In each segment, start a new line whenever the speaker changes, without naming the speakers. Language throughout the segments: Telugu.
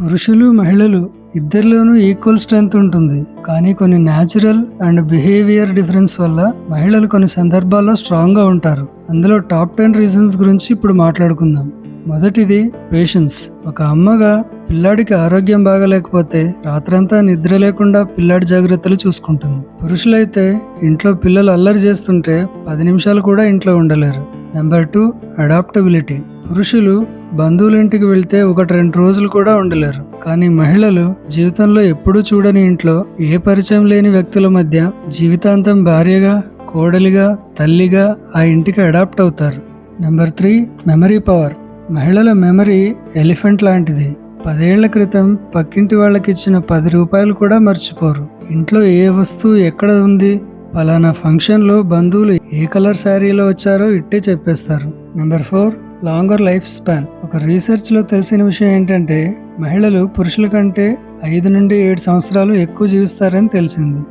పురుషులు మహిళలు ఇద్దరిలోనూ ఈక్వల్ స్ట్రెంగ్త్ ఉంటుంది. కానీ కొన్ని న్యాచురల్ అండ్ బిహేవియర్ డిఫరెన్స్ వల్ల మహిళలు కొన్ని సందర్భాల్లో స్ట్రాంగ్ గా ఉంటారు. అందులో టాప్ 10 రీజన్స్ గురించి ఇప్పుడు మాట్లాడుకుందాం. మొదటిది పేషెన్స్. ఒక అమ్మగా పిల్లాడికి ఆరోగ్యం బాగలేకపోతే రాత్రంతా నిద్ర లేకుండా పిల్లాడి జాగ్రత్తలు చూసుకుంటుంది. పురుషులైతే ఇంట్లో పిల్లలు అల్లరి చేస్తుంటే 10 నిమిషాలు కూడా ఇంట్లో ఉండలేరు. Number 2, adaptability. పురుషులు బంధువుల ఇంటికి వెళ్తే 1-2 రోజులు కూడా ఉండలేరు. కానీ మహిళలు జీవితంలో ఎప్పుడూ చూడని ఇంట్లో ఏ పరిచయం లేని వ్యక్తుల మధ్య జీవితాంతం భార్యగా, కోడలిగా, తల్లిగా ఆ ఇంటికి అడాప్ట్ అవుతారు. Number 3, memory power. మహిళల మెమరీ ఎలిఫెంట్ లాంటిది. 10 ఏళ్ల క్రితం పక్కింటి వాళ్ళకిచ్చిన 10 రూపాయలు కూడా మర్చిపోరు. ఇంట్లో ఏ వస్తువు ఎక్కడ ఉంది, పలానా ఫంక్షన్లో బంధువులు ఏ కలర్ శారీలో వచ్చారో ఇట్టే చెప్పేస్తారు. Number 4, longer life span. ఒక రీసెర్చ్లో తెలిసిన విషయం ఏంటంటే మహిళలు పురుషుల కంటే 5 నుండి 7 సంవత్సరాలు ఎక్కువ జీవిస్తారని తెలిసింది.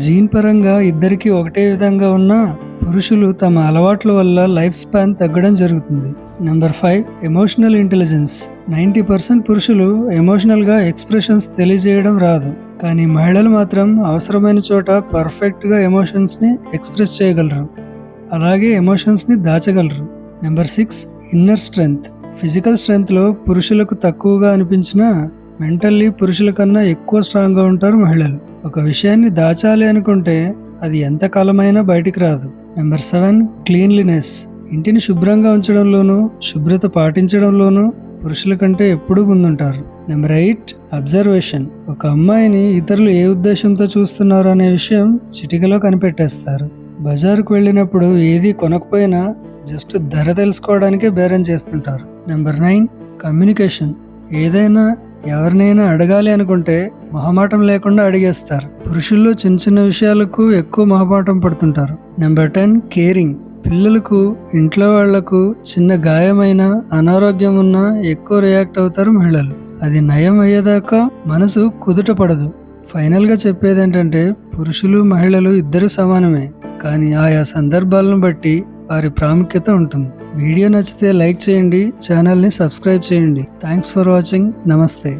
జీన్ పరంగా ఇద్దరికి ఒకటే విధంగా ఉన్నా పురుషులు తమ అలవాట్ల వల్ల లైఫ్ స్పాన్ తగ్గడం జరుగుతుంది. Number 5, emotional intelligence. 90% పురుషులు ఎమోషనల్గా ఎక్స్ప్రెషన్స్ తెలియజేయడం రాదు. కానీ మహిళలు మాత్రం అవసరమైన చోట పర్ఫెక్ట్గా ఎమోషన్స్ని ఎక్స్ప్రెస్ చేయగలరు. అలాగే ఎమోషన్స్ని దాచగలరు. Number 6, inner strength. ఫిజికల్ స్ట్రెంగ్త్లో పురుషులకు తక్కువగా అనిపించినా మెంటల్లీ పురుషుల కన్నా ఎక్కువ స్ట్రాంగ్గా ఉంటారు మహిళలు. ఒక విషయాన్ని దాచాలి అనుకుంటే అది ఎంత కాలమైనా బయటికి రాదు. Number 7, cleanliness. ఇంటిని శుభ్రంగా ఉంచడంలోనూ శుభ్రత పాటించడంలోనూ పురుషుల కంటే ఎప్పుడూ ముందుంటారు. Number 8, observation. ఒక అమ్మాయిని ఇతరులు ఏ ఉద్దేశంతో చూస్తున్నారు అనే విషయం చిటికలో కనిపెట్టేస్తారు. బజారుకు వెళ్ళినప్పుడు ఏది కొనకపోయినా జస్ట్ ధర తెలుసుకోవడానికే బేరం చేస్తుంటారు. Number 9, communication. ఏదైనా ఎవరినైనా అడగాలి అనుకుంటే మొహమాటం లేకుండా అడిగేస్తారు. పురుషుల్లో చిన్న చిన్న విషయాలకు ఎక్కువ మొహమాటం పడుతుంటారు. Number 10, caring. పిల్లలకు, ఇంట్లో వాళ్లకు చిన్న గాయమైన, అనారోగ్యం ఉన్నా ఎక్కువ రియాక్ట్ అవుతారు మహిళలు. అది నయం అయ్యేదాకా మనసు కుదుట పడదు. ఫైనల్గా చెప్పేది ఏంటంటే పురుషులు మహిళలు ఇద్దరు సమానమే. కానీ ఆయా సందర్భాలను బట్టి వారి ప్రాముఖ్యత ఉంటుంది. వీడియో నచ్చితే లైక్ చేయండి, ఛానల్ని సబ్స్క్రైబ్ చేయండి. Thanks for watching. నమస్తే.